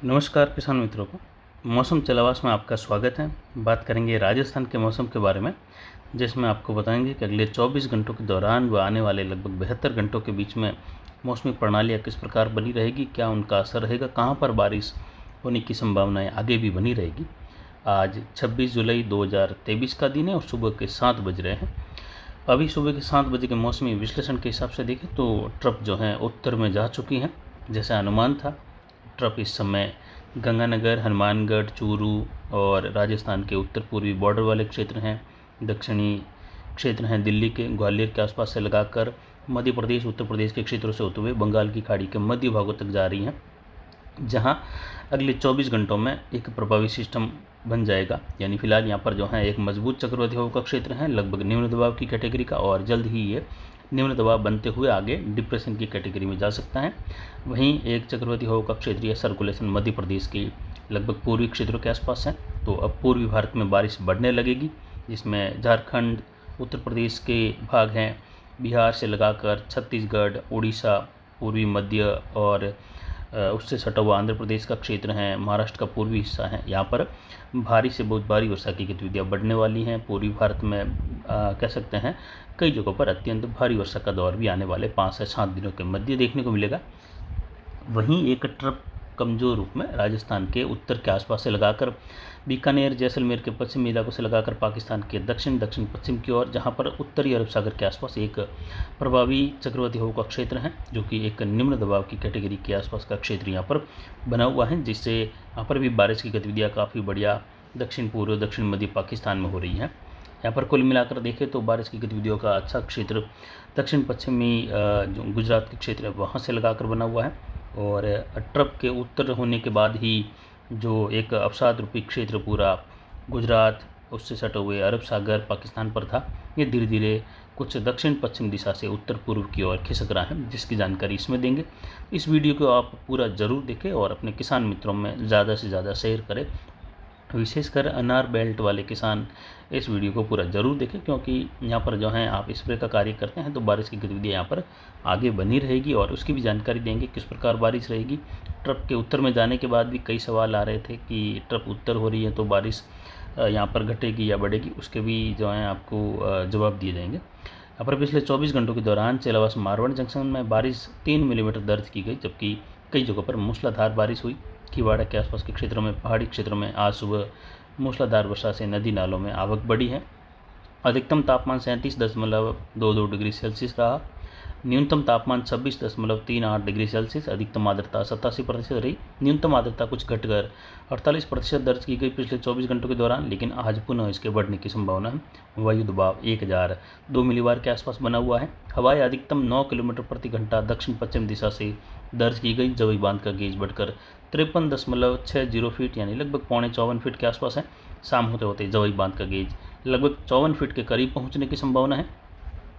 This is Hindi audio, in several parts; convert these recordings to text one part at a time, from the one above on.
नमस्कार किसान मित्रों को। मौसम चलावास में आपका स्वागत है। बात करेंगे राजस्थान के मौसम के बारे में, जिसमें आपको बताएंगे कि अगले 24 घंटों के दौरान व आने वाले लगभग 72 घंटों के बीच में मौसमी प्रणालियाँ किस प्रकार बनी रहेगी, क्या उनका असर रहेगा, कहाँ पर बारिश होने की संभावनाएं आगे भी बनी रहेगी। आज 26 जुलाई 2023 का दिन है और सुबह के 7 बज रहे हैं। अभी सुबह के 7 बजे के मौसमी विश्लेषण के हिसाब से देखें तो ट्रफ जो है उत्तर में जा चुकी हैं, जैसा अनुमान था। ट्रफ इस समय गंगानगर, हनुमानगढ़, चूरू और राजस्थान के उत्तर पूर्वी बॉर्डर वाले क्षेत्र हैं। दक्षिणी क्षेत्र हैं दिल्ली के, ग्वालियर के आसपास से लगाकर मध्य प्रदेश, उत्तर प्रदेश के क्षेत्रों से होते हुए बंगाल की खाड़ी के मध्य भागों तक जा रही हैं, जहां अगले 24 घंटों में एक प्रभावी सिस्टम बन जाएगा। यानी फिलहाल यहाँ पर जो है एक मजबूत चक्रवाती हवा का क्षेत्र है, लगभग निम्न दबाव की कैटेगरी का, और जल्द ही ये निम्न दबाव बनते हुए आगे डिप्रेशन की कैटेगरी में जा सकता है। वहीं एक चक्रवाती हवा का क्षेत्रीय सर्कुलेशन मध्य प्रदेश के लगभग पूर्वी क्षेत्रों के आसपास है। तो अब पूर्वी भारत में बारिश बढ़ने लगेगी, जिसमें झारखंड, उत्तर प्रदेश के भाग हैं, बिहार से लगाकर छत्तीसगढ़, उड़ीसा, पूर्वी मध्य और उससे सटा हुआ आंध्र प्रदेश का क्षेत्र है, महाराष्ट्र का पूर्वी हिस्सा है। यहाँ पर भारी से बहुत भारी वर्षा की गतिविधियाँ बढ़ने वाली हैं। पूर्वी भारत में कह सकते हैं कई जगहों पर अत्यंत भारी वर्षा का दौर भी आने वाले 5 से 7 दिनों के मध्य देखने को मिलेगा। वहीं एक ट्रफ कमज़ोर रूप में राजस्थान के उत्तर के आसपास से लगाकर बीकानेर, जैसलमेर के पश्चिमी इलाकों से लगाकर पाकिस्तान के दक्षिण पश्चिम की ओर, जहां पर उत्तरी अरब सागर के आसपास एक प्रभावी चक्रवाती हवा का क्षेत्र है, जो कि एक निम्न दबाव की कैटेगरी के आसपास का क्षेत्र यहाँ पर बना हुआ है, जिससे यहाँ पर भी बारिश की गतिविधियाँ काफ़ी बढ़िया दक्षिण पूर्व, दक्षिण मध्य पाकिस्तान में हो रही हैं। यहाँ पर कुल मिलाकर देखें तो बारिश की गतिविधियों का अच्छा क्षेत्र दक्षिण पश्चिमी जो गुजरात के क्षेत्र है वहाँ से लगाकर बना हुआ है। और ट्रफ के उत्तर होने के बाद ही जो एक अवसाद रूपी क्षेत्र पूरा गुजरात, उससे सटे हुए अरब सागर, पाकिस्तान पर था, ये धीरे धीरे कुछ दक्षिण पश्चिम दिशा से उत्तर पूर्व की ओर खिसक रहा है, जिसकी जानकारी इसमें देंगे। इस वीडियो को आप पूरा ज़रूर देखें और अपने किसान मित्रों में ज़्यादा से ज़्यादा शेयर करें। विशेषकर अनार बेल्ट वाले किसान इस वीडियो को पूरा ज़रूर देखें, क्योंकि यहाँ पर जो है आप स्प्रे का कार्य करते हैं तो बारिश की गतिविधियाँ यहाँ पर आगे बनी रहेगी और उसकी भी जानकारी देंगे किस प्रकार बारिश रहेगी। ट्रफ के उत्तर में जाने के बाद भी कई सवाल आ रहे थे कि ट्रफ उत्तर हो रही है तो बारिश यहाँ पर घटेगी या बढ़ेगी, उसके भी जो है आपको जवाब दिए जाएंगे। यहाँ पर पिछले 24 घंटों के दौरान चेलावास मारवाड़ जंक्शन में बारिश 3 मिलीमीटर दर्ज की गई, जबकि कई जगहों पर मूसलाधार बारिश हुई। खिवाड़ा के आसपास के क्षेत्रों में, पहाड़ी क्षेत्रों में आज सुबह मूसलाधार वर्षा से नदी नालों में आवक बढ़ी है। अधिकतम तापमान 37.22 डिग्री सेल्सियस रहा। न्यूनतम तापमान 26.38 डिग्री सेल्सियस। अधिकतम आर्द्रता 87% रही। न्यूनतम आर्द्रता कुछ घटकर 48% दर्ज की गई पिछले 24 घंटों के दौरान, लेकिन आज पुनः इसके बढ़ने की संभावना है। वायु दबाव 1002 मिलीबार के आसपास बना हुआ है। हवाएं अधिकतम 9 किलोमीटर प्रति घंटा दक्षिण पश्चिम दिशा से दर्ज की गई। जवई बांध का गेज बढ़कर 53.60 फीट यानी लगभग 54 फीट के आसपास है। शाम होते होते जवई बांध का गेज लगभग 54 फीट के करीब पहुंचने की संभावना है।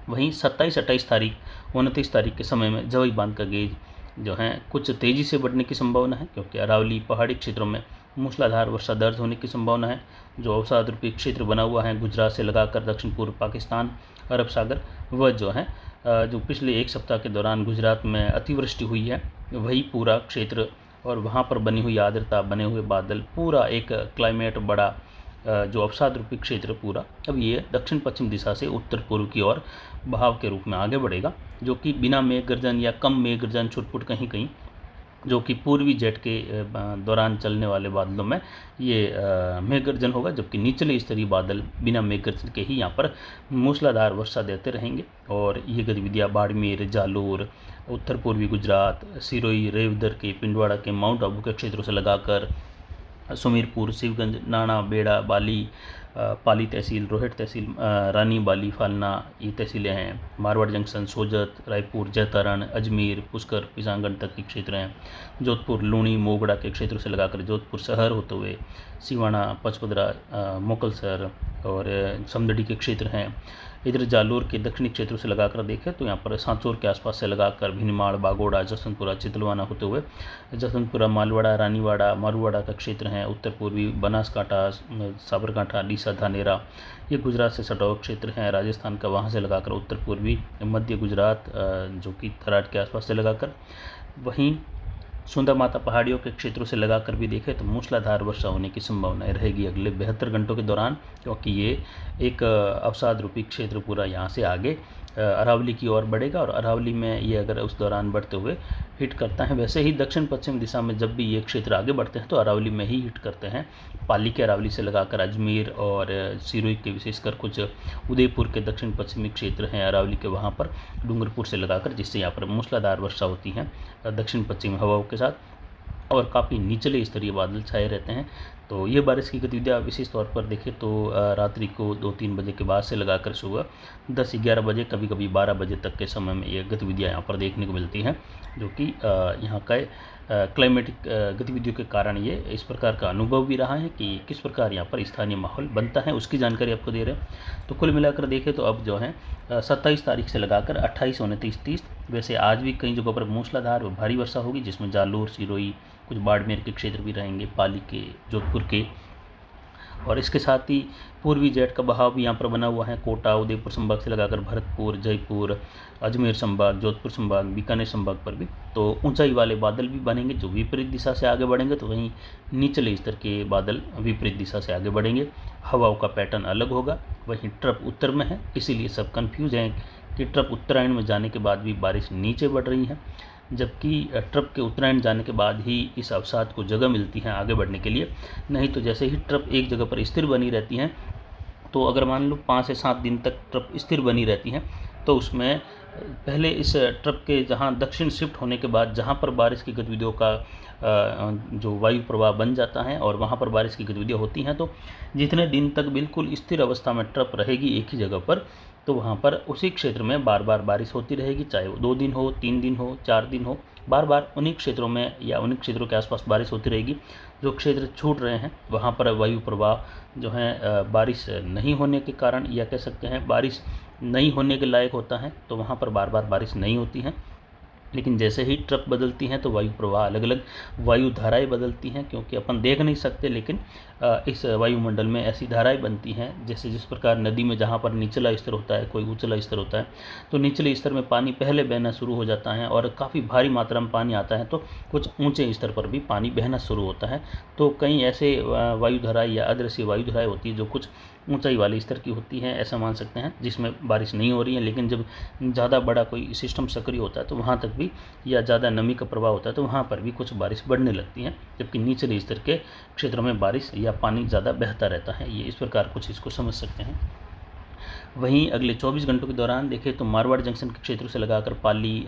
वहीं 27, 28 तारीख, 29 तारीख के समय में जवई बांध का गेज जो है कुछ तेज़ी से बढ़ने की संभावना है, क्योंकि अरावली पहाड़ी क्षेत्रों में मूसलाधार वर्षा दर्ज होने की संभावना है। जो अवसाद रूपी क्षेत्र बना हुआ है गुजरात से लगाकर दक्षिण पूर्व पाकिस्तान, अरब सागर, वह जो है जो पिछले एक सप्ताह के दौरान गुजरात में अतिवृष्टि हुई है, वही पूरा क्षेत्र और वहाँ पर बनी हुई आर्द्रता, बने हुए बादल, पूरा एक क्लाइमेट बड़ा जो अवसाद रूपी क्षेत्र पूरा अब ये दक्षिण पश्चिम दिशा से उत्तर पूर्व की ओर बहाव के रूप में आगे बढ़ेगा, जो कि बिना मेघ गर्जन या कम मेघ गर्जन छुटपुट कहीं कहीं, जो कि पूर्वी जेट के दौरान चलने वाले बादलों में ये मेघ गर्जन होगा, जबकि निचले स्तरीय बादल बिना मेघ गर्जन के ही यहाँ पर मूसलाधार वर्षा देते रहेंगे। और ये गतिविधियाँ बाड़मेर, जालोर, उत्तर पूर्वी गुजरात, सिरोही, रेवदर के, पिंडवाड़ा के, माउंट आबू के क्षेत्रों से लगाकर सुमेरपुर, शिवगंज, नाना, बेड़ा, बाली, पाली तहसील, रोहट तहसील, रानी, बाली, फालना, ये तहसीलें हैं। मारवाड़ जंक्शन, सोजत, रायपुर, जैतारण, अजमेर, पुष्कर, किसानगंज तक के क्षेत्र हैं। जोधपुर, लूणी, मोगड़ा के क्षेत्रों से लगाकर जोधपुर शहर होते हुए सिवाना, पचपदरा, मोकलसर और समदड़ी के क्षेत्र हैं। इधर जालोर के दक्षिणी क्षेत्रों से लगाकर देखें तो यहाँ पर सांचौर के आसपास से लगाकर भिनमाड़, बागोड़ा, जसवंतपुरा, चितलवाना होते हुए जसवंतपुरा, मालवाड़ा, रानीवाड़ा, मारूवाड़ा का क्षेत्र है। उत्तर पूर्वी बनासकांठा, साबरकांठा, डीसा, धानेरा, ये गुजरात से सटा हुआ क्षेत्र है। राजस्थान का वहाँ से लगाकर उत्तर पूर्वी मध्य गुजरात जो कि थराद के आसपास से लगाकर, वहीं सुंदर माता पहाड़ियों के क्षेत्रों से लगाकर भी देखें तो मूसलाधार वर्षा होने की संभावना रहेगी अगले 72 घंटों के दौरान, क्योंकि ये एक अवसाद रूपी क्षेत्र पूरा यहाँ से आगे अरावली की ओर बढ़ेगा और अरावली में ये अगर उस दौरान बढ़ते हुए हिट करता है। वैसे ही दक्षिण पश्चिम दिशा में जब भी ये क्षेत्र आगे बढ़ते हैं तो अरावली में ही हिट करते हैं। पाली के अरावली से लगाकर अजमेर और सिरोही के विशेषकर कुछ उदयपुर के दक्षिण पश्चिमी क्षेत्र हैं अरावली के, वहाँ पर डूंगरपुर से लगाकर, जिससे यहाँ पर मूसलाधार वर्षा होती है दक्षिण पश्चिमी हवाओं के साथ और काफ़ी निचले स्तरीय बादल छाए रहते हैं। तो ये बारिश की गतिविधियाँ विशेष तौर पर देखें तो रात्रि को 2-3 बजे के बाद से लगाकर सुबह 10-11 बजे, कभी कभी 12 बजे तक के समय में ये गतिविधियाँ यहाँ पर देखने को मिलती हैं, जो कि यहाँ का क्लाइमेटिक गतिविधियों के कारण ये इस प्रकार का अनुभव भी रहा है कि किस प्रकार यहाँ पर स्थानीय माहौल बनता है, उसकी जानकारी आपको दे रहे हैं। तो कुल मिलाकर देखें तो अब जो है 27 तारीख से लगाकर 28, 29, 30, वैसे आज भी कई जगहों पर मूसलाधार व भारी वर्षा होगी, जिसमें जालोर, सिरोही, कुछ बाड़मेर के क्षेत्र भी रहेंगे, पाली के, जोधपुर के, और इसके साथ ही पूर्वी जेट का बहाव भी यहाँ पर बना हुआ है। कोटा, उदयपुर संभाग से लगाकर भरतपुर, जयपुर, अजमेर संभाग, जोधपुर संभाग, बीकानेर संभाग पर भी तो ऊंचाई वाले बादल भी बनेंगे जो विपरीत दिशा से आगे बढ़ेंगे, तो वहीं निचले स्तर के बादल विपरीत दिशा से आगे बढ़ेंगे। हवाओं का पैटर्न अलग होगा। वहीं ट्रप उत्तर में है, इसीलिए सब कन्फ्यूज हैं कि ट्रप उत्तरायण में जाने के बाद भी बारिश नीचे बढ़ रही है, जबकि ट्रप के उत्तरायण जाने के बाद ही इस अवसाद को जगह मिलती है आगे बढ़ने के लिए। नहीं तो जैसे ही ट्रप एक जगह पर स्थिर बनी रहती हैं, तो अगर मान लो 5 से 7 दिन तक ट्रप स्थिर बनी रहती हैं, तो उसमें पहले इस ट्रप के जहां दक्षिण शिफ्ट होने के बाद जहां पर बारिश की गतिविधियों का जो वायु प्रवाह बन जाता है और वहां पर बारिश की गतिविधियाँ होती हैं, तो जितने दिन तक बिल्कुल स्थिर अवस्था में ट्रप रहेगी एक ही जगह पर, तो वहाँ पर उसी क्षेत्र में बार बार बारिश होती रहेगी, चाहे वो 2 दिन हो, 3 दिन हो, 4 दिन हो, बार बार उन्हीं क्षेत्रों में या उन्हीं क्षेत्रों के आसपास बारिश होती रहेगी। जो क्षेत्र छूट रहे हैं वहाँ पर वायु प्रवाह जो है बारिश नहीं होने के कारण, या कह सकते हैं बारिश नहीं होने के लायक होता है, तो वहाँ पर बार बार बारिश नहीं होती है। लेकिन जैसे ही ट्रप बदलती हैं तो वायु प्रवाह अलग अलग वायु धाराएं बदलती हैं, क्योंकि अपन देख नहीं सकते, लेकिन इस वायुमंडल में ऐसी धाराएं बनती हैं जैसे जिस प्रकार नदी में जहाँ पर निचला स्तर होता है, कोई ऊंचला स्तर होता है, तो निचले स्तर में पानी पहले बहना शुरू हो जाता है और काफ़ी भारी मात्रा में पानी आता है, तो कुछ ऊंचे स्तर पर भी पानी बहना शुरू होता है। तो कई ऐसे वायुधाराएँ या अदृश्य वायुधाराएँ होती है जो कुछ ऊंचाई वाले स्तर की होती है, ऐसा मान सकते हैं, जिसमें बारिश नहीं हो रही है। लेकिन जब ज़्यादा बड़ा कोई सिस्टम सक्रिय होता है तो वहाँ तक भी, या ज़्यादा नमी का प्रभाव होता है तो वहाँ पर भी कुछ बारिश बढ़ने लगती है, जबकि निचले स्तर के क्षेत्रों में बारिश या पानी ज़्यादा बहता रहता है। ये इस प्रकार कुछ इसको समझ सकते हैं। वहीं अगले 24 घंटों के दौरान देखें तो मारवाड़ जंक्शन के क्षेत्रों से लगाकर पाली,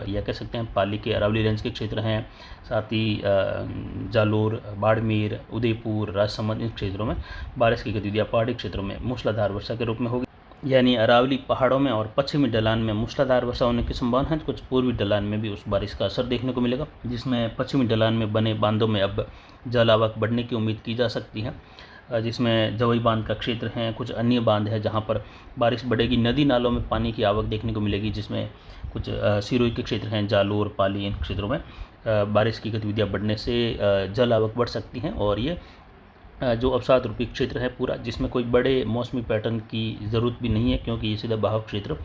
या कह सकते हैं पाली के अरावली रेंज के क्षेत्र हैं, साथ ही जालोर, बाड़मेर, उदयपुर, राजसमंद, इन क्षेत्रों में बारिश की गतिविधियाँ पहाड़ी क्षेत्रों में मूसलाधार वर्षा के रूप में होगी। यानी अरावली पहाड़ों में और पश्चिमी ढलान में मूसलाधार वर्षा होने की संभावना है, तो कुछ पूर्वी ढलान में भी उस बारिश का असर देखने को मिलेगा, जिसमें पश्चिमी ढलान में बने बांधों में अब जल आवक बढ़ने की उम्मीद की जा सकती है, जिसमें जवई बांध का क्षेत्र है, कुछ अन्य बांध है जहां पर बारिश बढ़ेगी। नदी नालों में पानी की आवक देखने को मिलेगी, जिसमें कुछ सिरोही के क्षेत्र हैं, जालोर, पाली, इन क्षेत्रों में बारिश की गतिविधियाँ बढ़ने से जल आवक बढ़ सकती हैं। और ये जो अवसाद रूपी क्षेत्र है पूरा, जिसमें कोई बड़े मौसमी पैटर्न की ज़रूरत भी नहीं है, क्योंकि ये सीधा बहाव क्षेत्र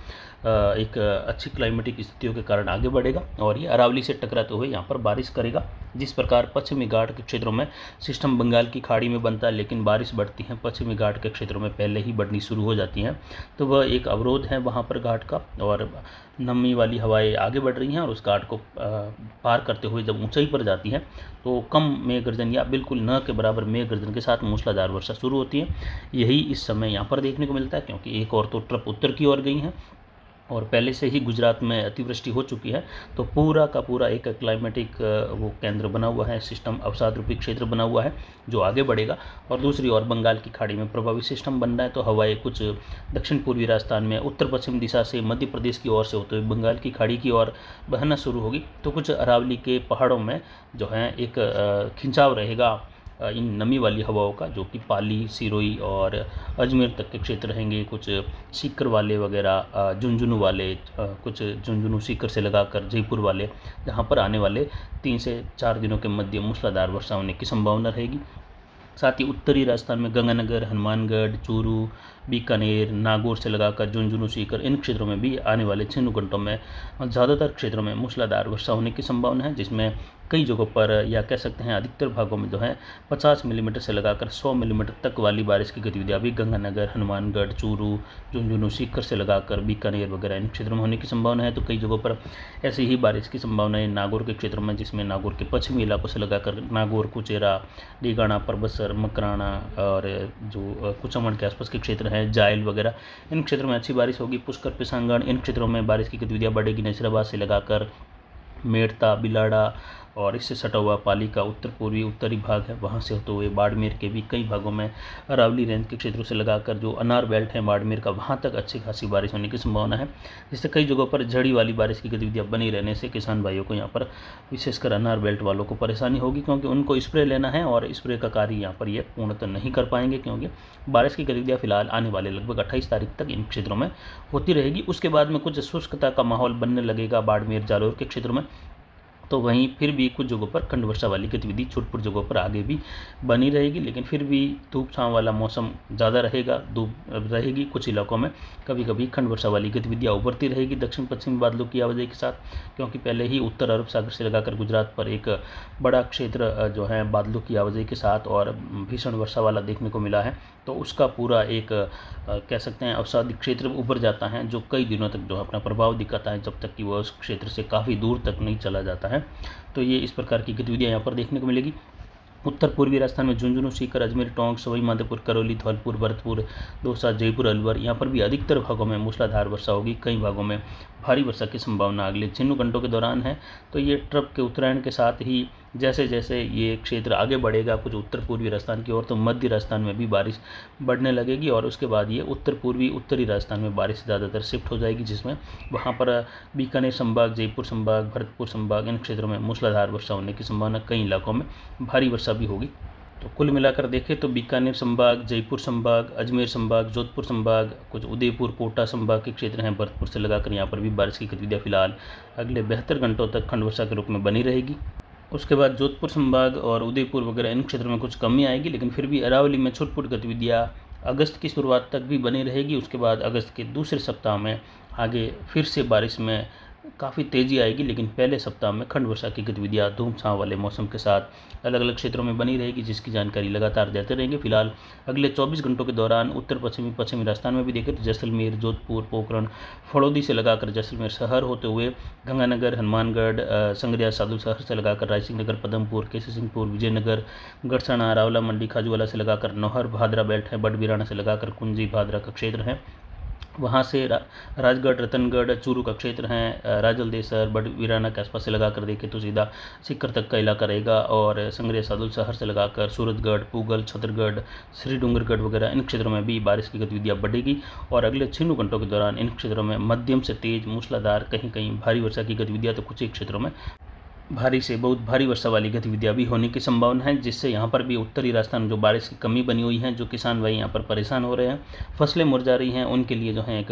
एक अच्छी क्लाइमेटिक स्थितियों के कारण आगे बढ़ेगा और ये अरावली से टकराते हुए यहाँ पर बारिश करेगा। जिस प्रकार पश्चिमी घाट के क्षेत्रों में सिस्टम बंगाल की खाड़ी में बनता है, लेकिन बारिश बढ़ती है पश्चिमी घाट के क्षेत्रों में पहले ही बढ़नी शुरू हो जाती हैं, तो वह एक अवरोध है वहाँ पर घाट का, और नमी वाली हवाएं आगे बढ़ रही हैं और उस घाट को पार करते हुए जब ऊंचाई पर जाती हैं तो कम मेघ गर्जन या बिल्कुल न के बराबर मेघ गर्जन के साथ मूसलाधार वर्षा शुरू होती है। यही इस समय यहाँ पर देखने को मिलता है, क्योंकि एक और तो ट्रप उत्तर की ओर गई हैं और पहले से ही गुजरात में अतिवृष्टि हो चुकी है, तो पूरा का पूरा एक क्लाइमेटिक वो केंद्र बना हुआ है, सिस्टम अवसाद रूपी क्षेत्र बना हुआ है जो आगे बढ़ेगा। और दूसरी ओर बंगाल की खाड़ी में प्रभावी सिस्टम बन रहा है, तो हवाएं कुछ दक्षिण पूर्वी राजस्थान में उत्तर पश्चिम दिशा से मध्य प्रदेश की ओर से होते हुए बंगाल की खाड़ी की ओर बहना शुरू होगी। तो कुछ अरावली के पहाड़ों में जो है एक खिंचाव रहेगा इन नमी वाली हवाओं का, जो कि पाली, सिरोही और अजमेर तक के क्षेत्र रहेंगे। कुछ सीकर वाले वगैरह, झुंझुनू वाले, कुछ झुंझुनू सीकर से लगाकर जयपुर वाले, जहाँ पर आने वाले 3 से 4 दिनों के मध्य मूसलाधार वर्षा होने की संभावना रहेगी। साथ ही उत्तरी राजस्थान में गंगानगर, हनुमानगढ़, चूरू, बीकानेर, नागौर से लगाकर झुंझुनू, सीकर, इन क्षेत्रों में भी आने वाले 6 घंटों में ज़्यादातर क्षेत्रों में मूसलाधार वर्षा होने की संभावना है, जिसमें कई जगहों पर या कह सकते हैं अधिकतर भागों में जो है 50 मिलीमीटर से लगाकर 100 मिलीमीटर तक वाली बारिश की गतिविधियाँ भी गंगानगर, हनुमानगढ़, चूरू, झुंझुनू, सीकर से लगाकर बीकानेर वगैरह इन क्षेत्रों में होने की संभावना है। तो कई जगहों पर ऐसी ही बारिश की संभावना है नागौर के क्षेत्रों में, जिसमें नागौर के पश्चिमी इलाकों से लगाकर नागौर, कुचेरा, डीगाना, परबसर, मकराना और जो कुचामन के आसपास के क्षेत्र हैं, जायल वगैरह, इन क्षेत्रों में अच्छी बारिश होगी। पुष्कर, पिसांगण, इन क्षेत्रों में बारिश की गतिविधियाँ बढ़ेगी। नसीराबाद से लगाकर मेड़ता, बिलाड़ा और इससे सटा हुआ पाली का उत्तर पूर्वी उत्तरी भाग है, वहाँ से होते हुए बाड़मेर के भी कई भागों में, अरावली रेंज के क्षेत्रों से लगाकर जो अनार बेल्ट है बाड़मेर का, वहाँ तक अच्छी खासी बारिश होने की संभावना है। जिससे कई जगहों पर झड़ी वाली बारिश की गतिविधियाँ बनी रहने से किसान भाइयों को यहाँ पर, विशेषकर अनार बेल्ट वालों को परेशानी होगी, क्योंकि उनको स्प्रे लेना है और स्प्रे का कार्य यहाँ पर ये पूर्णतः नहीं कर पाएंगे, क्योंकि बारिश की गतिविधियाँ फिलहाल आने वाले लगभग 28 तारीख तक इन क्षेत्रों में होती रहेगी। उसके बाद में कुछ शुष्कता का माहौल बनने लगेगा बाड़मेर, जालौर के क्षेत्रों में। तो वहीं फिर भी कुछ जगहों पर खंड वर्षा वाली गतिविधि छुटपुट जगहों पर आगे भी बनी रहेगी, लेकिन फिर भी धूप छाँव वाला मौसम ज़्यादा रहेगा, धूप रहेगी। कुछ इलाकों में कभी कभी खंड वर्षा वाली गतिविधियाँ उभरती रहेगी दक्षिण पश्चिमी बादलों की आवाजाही के साथ, क्योंकि पहले ही उत्तर अरब सागर से लगाकर गुजरात पर एक बड़ा क्षेत्र जो है बादलों की आवाजाही के साथ और भीषण वर्षा वाला देखने को मिला है। तो उसका पूरा एक कह सकते हैं अवसादी क्षेत्र उभर जाता है, जो कई दिनों तक जो अपना प्रभाव दिखाता है, जब तक कि वह उस क्षेत्र से काफ़ी दूर तक नहीं चला जाता है। तो ये इस प्रकार की गतिविधियाँ यहाँ पर देखने को मिलेगी। उत्तर पूर्वी राजस्थान में झुंझुनू, सीकर, अजमेर, टोंक, सवाई माधोपुर, करौली, धौलपुर, भरतपुर, दौसा, जयपुर, अलवर, यहाँ पर भी अधिकतर भागों में मूसलाधार वर्षा होगी। कई भागों में भारी वर्षा की संभावना अगले 6 घंटों के दौरान है। तो ये ट्रप के उत्तरायण के साथ ही जैसे जैसे ये क्षेत्र आगे बढ़ेगा कुछ उत्तर पूर्वी राजस्थान की ओर, तो मध्य राजस्थान में भी बारिश बढ़ने लगेगी और उसके बाद ये उत्तर पूर्वी उत्तरी राजस्थान में बारिश ज़्यादातर शिफ्ट हो जाएगी, जिसमें वहाँ पर बीकानेर संभाग, जयपुर संभाग, भरतपुर संभाग, इन क्षेत्रों में मूसलाधार वर्षा होने की संभावना, कई इलाकों में भारी वर्षा भी होगी। तो कुल मिलाकर देखें तो बीकानेर संभाग, जयपुर संभाग, अजमेर संभाग, जोधपुर संभाग, कुछ उदयपुर, कोटा संभाग के क्षेत्र हैं, भरतपुर से लगाकर यहाँ पर भी बारिश की गतिविधियाँ फिलहाल अगले 72 घंटों तक खंड वर्षा के रूप में बनी रहेगी। उसके बाद जोधपुर संभाग और उदयपुर वगैरह इन क्षेत्रों में कुछ कमी आएगी, लेकिन फिर भी अरावली में छुटपुट गतिविधियाँ अगस्त की शुरुआत तक भी बनी रहेगी। उसके बाद अगस्त के दूसरे सप्ताह में आगे फिर से बारिश में काफ़ी तेज़ी आएगी, लेकिन पहले सप्ताह में खंड वर्षा की गतिविधियाँ धूम छाँव वाले मौसम के साथ अलग अलग क्षेत्रों में बनी रहेगी, जिसकी जानकारी लगातार देते रहेंगे। फिलहाल अगले 24 घंटों के दौरान उत्तर पश्चिमी राजस्थान में भी देखें तो जैसलमेर, जोधपुर, पोखरण, फड़ौदी से लगाकर जैसलमेर शहर होते हुए गंगानगर, हनुमानगढ़, संगरिया, साधु शहर से लगाकर रायसिंह नगर, पदमपुर, केसी सिंहपुर, विजयनगर, गड़सना, रावला मंडी, खाजूवाला से लगाकर नौहर, भादरा बेल्ट है, बड़बिराना से लगाकर कुंजी, भादरा का क्षेत्र है, वहाँ से राजगढ़, रतनगढ़, चूरू का क्षेत्र हैं, राजलदेसर, बड़वीराना के आसपास से लगाकर देखें तो सीधा सीकर तक का इलाका रहेगा और संगरिया, सादुल शहर से लगाकर सूरतगढ़, पूगल, छतरगढ़, श्री डूंगरगढ़ वगैरह इन क्षेत्रों में भी बारिश की गतिविधियाँ बढ़ेगी और अगले 6 घंटों के दौरान इन क्षेत्रों में मध्यम से तेज मूसलाधार, कहीं कहीं भारी वर्षा की गतिविधियाँ, तो कुछ ही क्षेत्रों में भारी से बहुत भारी वर्षा वाली गतिविधियाँ भी होने की संभावना है, जिससे यहाँ पर भी उत्तरी राजस्थान में जो बारिश की कमी बनी हुई है, जो किसान भाई यहाँ पर परेशान हो रहे हैं, फसलें मुरझा रही हैं, उनके लिए जो है एक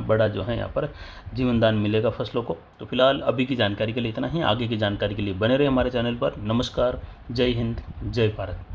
बड़ा जो है यहाँ पर जीवनदान मिलेगा फसलों को। तो फिलहाल अभी की जानकारी के लिए इतना ही, आगे की जानकारी के लिए बने रहे हमारे चैनल पर। नमस्कार, जय हिंद, जय भारत।